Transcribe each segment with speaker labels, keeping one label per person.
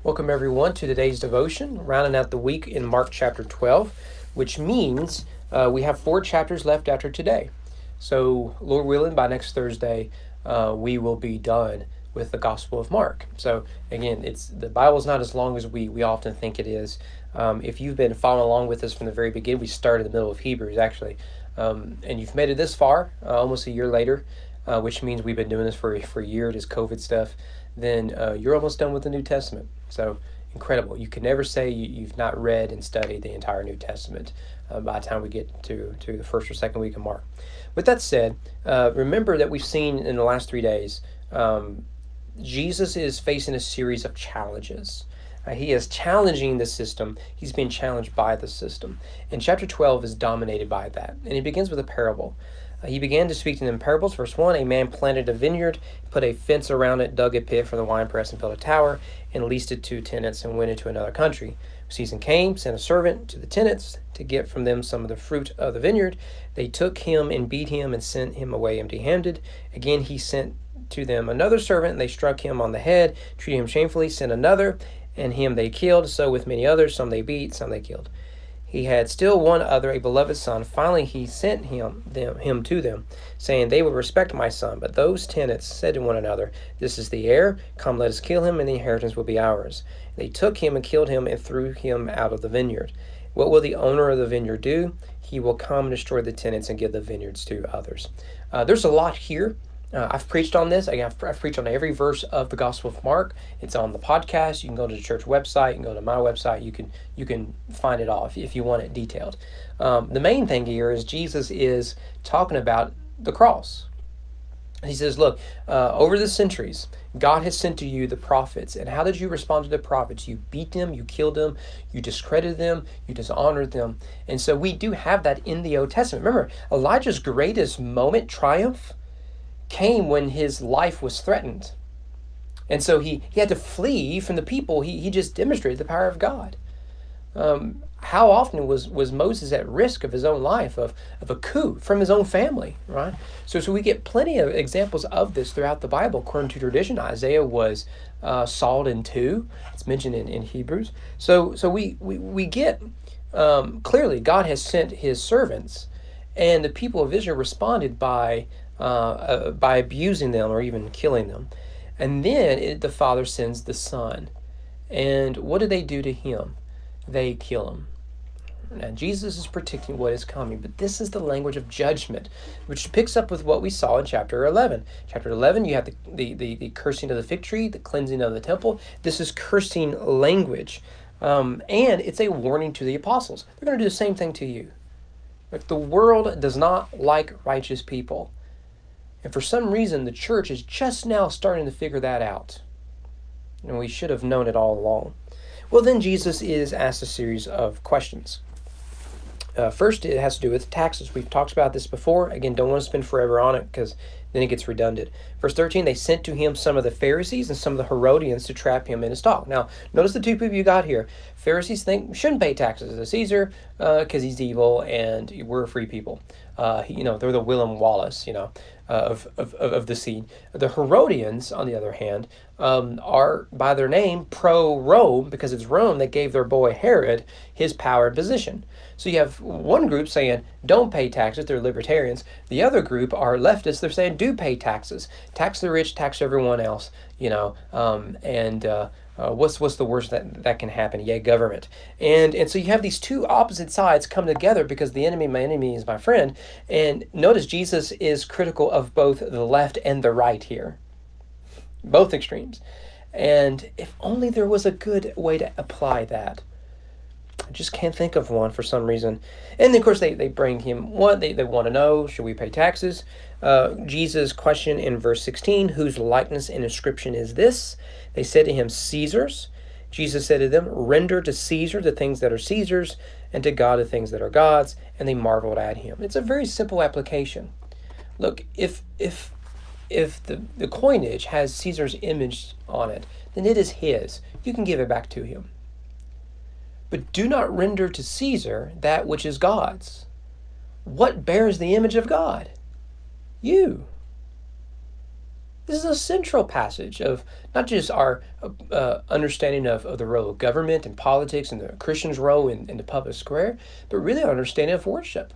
Speaker 1: Welcome everyone to today's devotion, rounding out the week in Mark chapter 12, which means we have 4 chapters left after today. So, Lord willing, by next Thursday, we will be done with the Gospel of Mark. So, again, the Bible's not as long as we often think it is. If you've been following along with us from the very beginning, we started in the middle of Hebrews, actually, and you've made it this far, almost a year later, which means we've been doing this for a year, this COVID stuff, then you're almost done with the New Testament. So incredible. You can never say you've not read and studied the entire New Testament by the time we get to the first or second week of Mark. With that said, remember that we've seen in the last 3 days, Jesus is facing a series of challenges. He is challenging the system. He's being challenged by the system. And chapter 12 is dominated by that. And he begins with a parable. He began to speak to them in parables. Verse 1, a man planted a vineyard, put a fence around it, dug a pit for the winepress, and built a tower, and leased it to tenants, and went into another country. Season came, sent a servant to the tenants to get from them some of the fruit of the vineyard. They took him and beat him and sent him away empty-handed. Again he sent to them another servant, and they struck him on the head, treated him shamefully, sent another, and him they killed. So with many others, some they beat, some they killed. He had still one other, a beloved son. Finally he sent him to them, saying, they will respect my son. But those tenants said to one another, this is the heir. Come, let us kill him, and the inheritance will be ours. They took him and killed him and threw him out of the vineyard. What will the owner of the vineyard do? He will come and destroy the tenants and give the vineyards to others. There's a lot here. I've preached on this. I've preached on every verse of the Gospel of Mark. It's on the podcast. You can go to the church website. You can go to my website. You can find it all if you want it detailed. The main thing here is Jesus is talking about the cross. He says, look, over the centuries, God has sent to you the prophets. And how did you respond to the prophets? You beat them, you killed them, you discredited them, you dishonored them. And so we do have that in the Old Testament. Remember, Elijah's greatest moment, triumph, came when his life was threatened. And so he had to flee from the people. He just demonstrated the power of God. How often was Moses at risk of his own life, of a coup from his own family, right? So we get plenty of examples of this throughout the Bible. According to tradition, Isaiah was sawed in two. It's mentioned in Hebrews. So we get clearly God has sent his servants, and the people of Israel responded by abusing them or even killing them. And then the Father sends the Son. And what do they do to him? They kill him. Now, Jesus is predicting what is coming, but this is the language of judgment, which picks up with what we saw in chapter 11. Chapter 11, you have the cursing of the fig tree, the cleansing of the temple. This is cursing language. And it's a warning to the apostles. They're going to do the same thing to you. Like, the world does not like righteous people. And for some reason, the church is just now starting to figure that out. And we should have known it all along. Well, then Jesus is asked a series of questions. First, it has to do with taxes. We've talked about this before. Again, don't want to spend forever on it because then it gets redundant. Verse 13, they sent to him some of the Pharisees and some of the Herodians to trap him in his talk. Now, notice the two people you got here. Pharisees think we shouldn't pay taxes to Caesar because he's evil and we're free people. They're the Willem Wallace, of the scene. The Herodians, on the other hand, are by their name pro-Rome because it's Rome that gave their boy Herod his power and position. So you have one group saying, don't pay taxes, they're libertarians. The other group are leftists, they're saying, do pay taxes. Tax the rich, tax everyone else, what's the worst that can happen? Yeah, government. And so you have these two opposite sides come together because the enemy, my enemy is my friend. And notice Jesus is critical of both the left and the right here. Both extremes. And if only there was a good way to apply that. I just can't think of one for some reason. And then, of course, they bring him one. They want to know, should we pay taxes? Jesus' question in verse 16, whose likeness and inscription is this? They said to him, Caesar's. Jesus said to them, render to Caesar the things that are Caesar's, and to God the things that are God's. And they marveled at him. It's a very simple application. Look, if the coinage has Caesar's image on it, then it is his. You can give it back to him. But do not render to Caesar that which is God's. What bears the image of God? You. This is a central passage of not just our understanding of the role of government and politics and the Christian's role in the public square, but really our understanding of worship.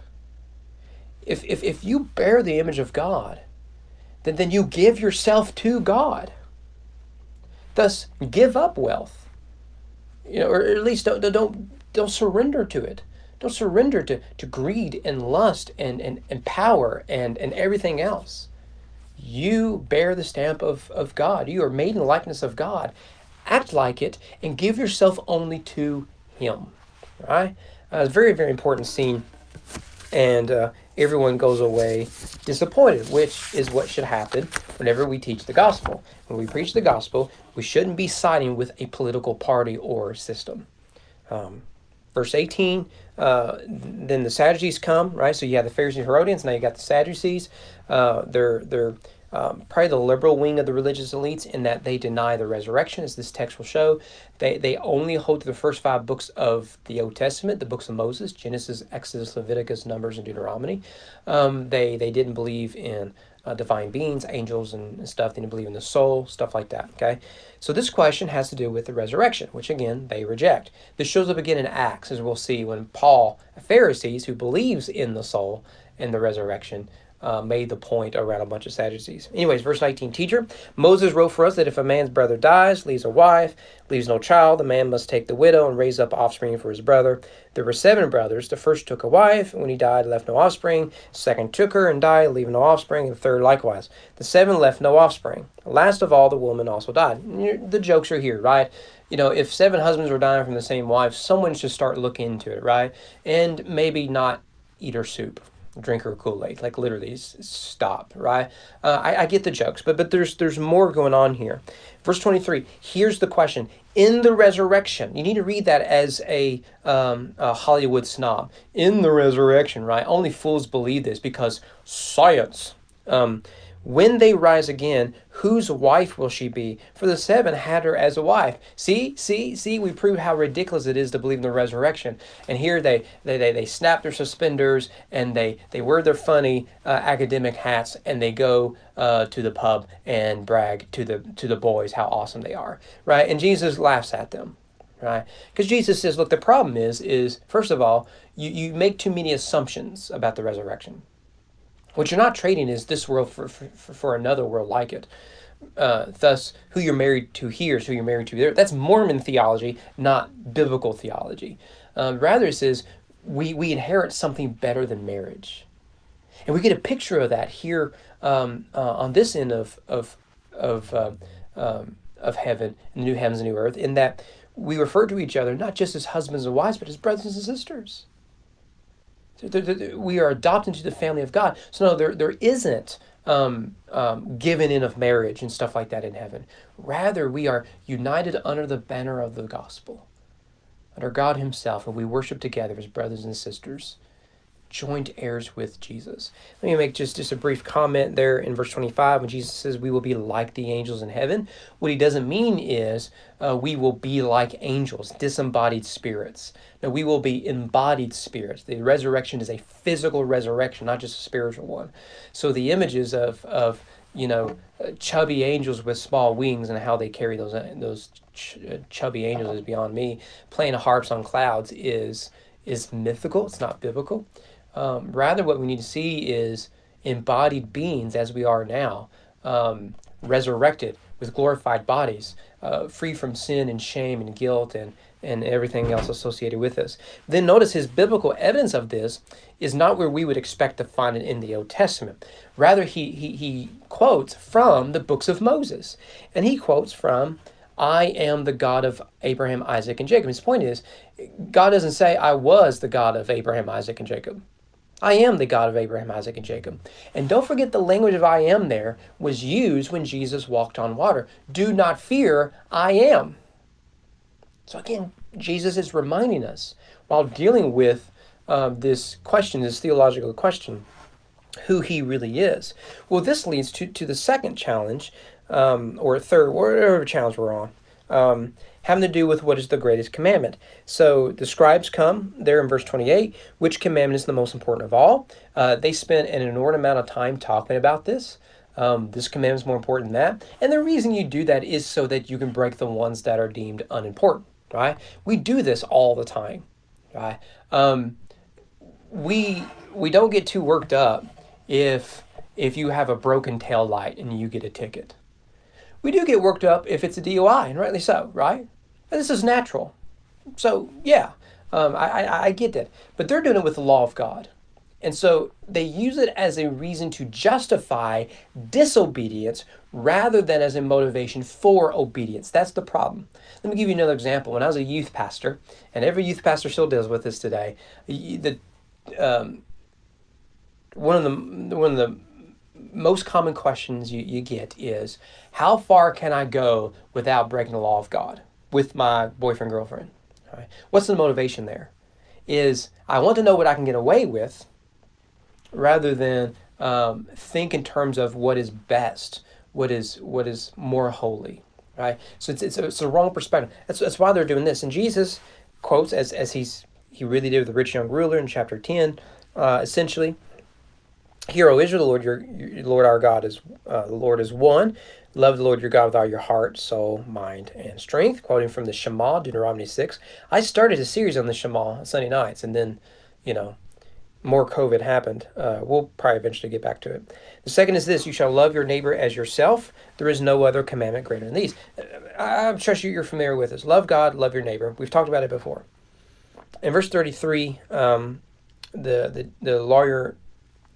Speaker 1: If you bear the image of God, then you give yourself to God. Thus, give up wealth, or at least don't surrender to it. Don't surrender to greed and lust and power and everything else. You bear the stamp of God. You are made in the likeness of God. Act like it and give yourself only to Him. Right? It's a very, very important scene. And everyone goes away disappointed, which is what should happen whenever we teach the gospel. When we preach the gospel, we shouldn't be siding with a political party or system. Verse 18, then the Sadducees come, right? So you have the Pharisees and Herodians, now you got the Sadducees. They're probably the liberal wing of the religious elites in that they deny the resurrection, as this text will show. They only hold to the first 5 books of the Old Testament, the books of Moses, Genesis, Exodus, Leviticus, Numbers, and Deuteronomy. They didn't believe in divine beings, angels and stuff. They didn't believe in the soul, stuff like that, okay? So this question has to do with the resurrection, which again, they reject. This shows up again in Acts, as we'll see, when Paul, a Pharisee who believes in the soul and the resurrection, made the point around a bunch of Sadducees. Anyways, verse 19, teacher, Moses wrote for us that if a man's brother dies, leaves a wife, leaves no child, the man must take the widow and raise up offspring for his brother. There were 7 brothers. The first took a wife, and when he died, left no offspring. The second took her and died, leaving no offspring, and the third likewise. The 7 left no offspring. Last of all, the woman also died. The jokes are here, right? If 7 husbands were dying from the same wife, someone should start looking into it, right? And maybe not eat her soup. Drink her Kool-Aid, like literally stop, right? I get the jokes, but there's more going on here. Verse 23, here's the question. In the resurrection, you need to read that as a Hollywood snob. In the resurrection, right? Only fools believe this because science. When they rise again, whose wife will she be? For the 7 had her as a wife. See, we prove how ridiculous it is to believe in the resurrection. And here they snap their suspenders and they wear their funny academic hats and they go to the pub and brag to the boys how awesome they are, right? And Jesus laughs at them, right? Because Jesus says, look, the problem is first of all, you make too many assumptions about the resurrection. What you're not trading is this world for another world like it. Thus, who you're married to here is who you're married to there. That's Mormon theology, not biblical theology. Rather, it says we inherit something better than marriage. And we get a picture of that here on this end of heaven, in the new heavens and new earth, in that we refer to each other not just as husbands and wives, but as brothers and sisters. We are adopted into the family of God. So no, there isn't giving in of marriage and stuff like that in heaven. Rather, we are united under the banner of the gospel, under God Himself, and we worship together as brothers and sisters, joint heirs with Jesus. Let me make just a brief comment there in verse 25 when Jesus says we will be like the angels in heaven. What He doesn't mean is we will be like angels, disembodied spirits. No, we will be embodied spirits. The resurrection is a physical resurrection, not just a spiritual one. So the images of chubby angels with small wings and how they carry those chubby angels is beyond me. Playing harps on clouds is mythical. It's not biblical. Rather, what we need to see is embodied beings as we are now, resurrected with glorified bodies, free from sin and shame and guilt and everything else associated with this. Then notice His biblical evidence of this is not where we would expect to find it in the Old Testament. Rather, he quotes from the books of Moses. And he quotes from, I am the God of Abraham, Isaac, and Jacob. His point is, God doesn't say, I was the God of Abraham, Isaac, and Jacob. I am the God of Abraham, Isaac, and Jacob. And don't forget the language of I am there was used when Jesus walked on water. Do not fear, I am. So again, Jesus is reminding us while dealing with this question, this theological question, who He really is. Well, this leads to the second challenge, or third, whatever challenge we're on, having to do with what is the greatest commandment. So the scribes come there in verse 28. Which commandment is the most important of all? They spent an inordinate amount of time talking about this. This commandment is more important than that. And the reason you do that is so that you can break the ones that are deemed unimportant, right? We do this all the time, right? We don't get too worked up if you have a broken tail light and you get a ticket. We do get worked up if it's a DUI, and rightly so, right? This is natural. So, yeah, I get that. But they're doing it with the law of God. And so they use it as a reason to justify disobedience rather than as a motivation for obedience. That's the problem. Let me give you another example. When I was a youth pastor, and every youth pastor still deals with this today, one of the most common questions you get is, how far can I go without breaking the law of God with my boyfriend, girlfriend? All right. What's the motivation there? Is I want to know what I can get away with rather than think in terms of what is best, what is more holy, right? So it's a wrong perspective. That's why they're doing this. And Jesus quotes, as he really did with the rich young ruler in chapter 10, essentially, "Hear, O Israel, the Lord our God is the Lord is one. Love the Lord your God with all your heart, soul, mind, and strength." Quoting from the Shema, Deuteronomy 6. I started a series on the Shema on Sunday nights, and then, more COVID happened. We'll probably eventually get back to it. The second is this: you shall love your neighbor as yourself. There is no other commandment greater than these. I'm sure you're familiar with this. Love God, love your neighbor. We've talked about it before. In verse 33, the lawyer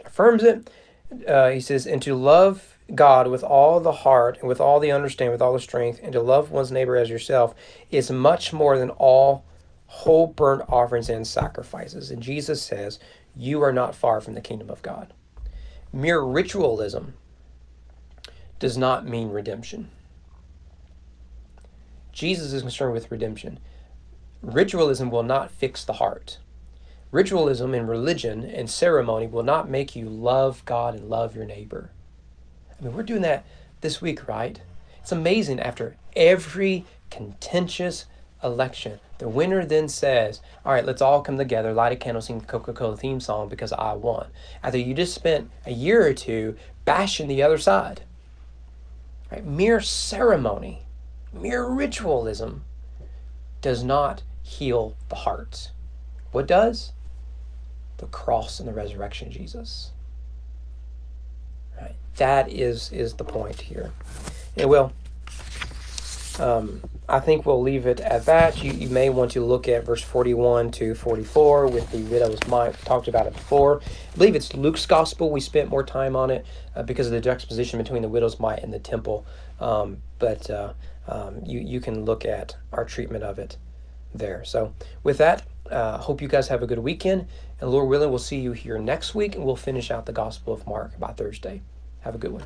Speaker 1: affirms it. He says, "And to love God with all the heart and with all the understanding, with all the strength, and to love one's neighbor as yourself is much more than all whole burnt offerings and sacrifices." And Jesus says, you are not far from the kingdom of God. Mere ritualism does not mean redemption. Jesus is concerned with redemption. Ritualism will not fix the heart. Ritualism and religion and ceremony will not make you love God and love your neighbor. I mean, we're doing that this week, right? It's amazing. After every contentious election, the winner then says, all right, let's all come together, light a candle, sing the Coca-Cola theme song because I won. After you just spent a year or two bashing the other side. Right? Mere ceremony, mere ritualism does not heal the heart. What does? The cross and the resurrection of Jesus. Right? That is the point here. And well, I think we'll leave it at that. You may want to look at verse 41 to 44 with the widow's mite. We talked about it before. I believe it's Luke's gospel. We spent more time on it because of the juxtaposition between the widow's mite and the temple. But you can look at our treatment of it there. So with that, hope you guys have a good weekend. And Lord willing, we'll see you here next week, and we'll finish out the Gospel of Mark by Thursday. Have a good one.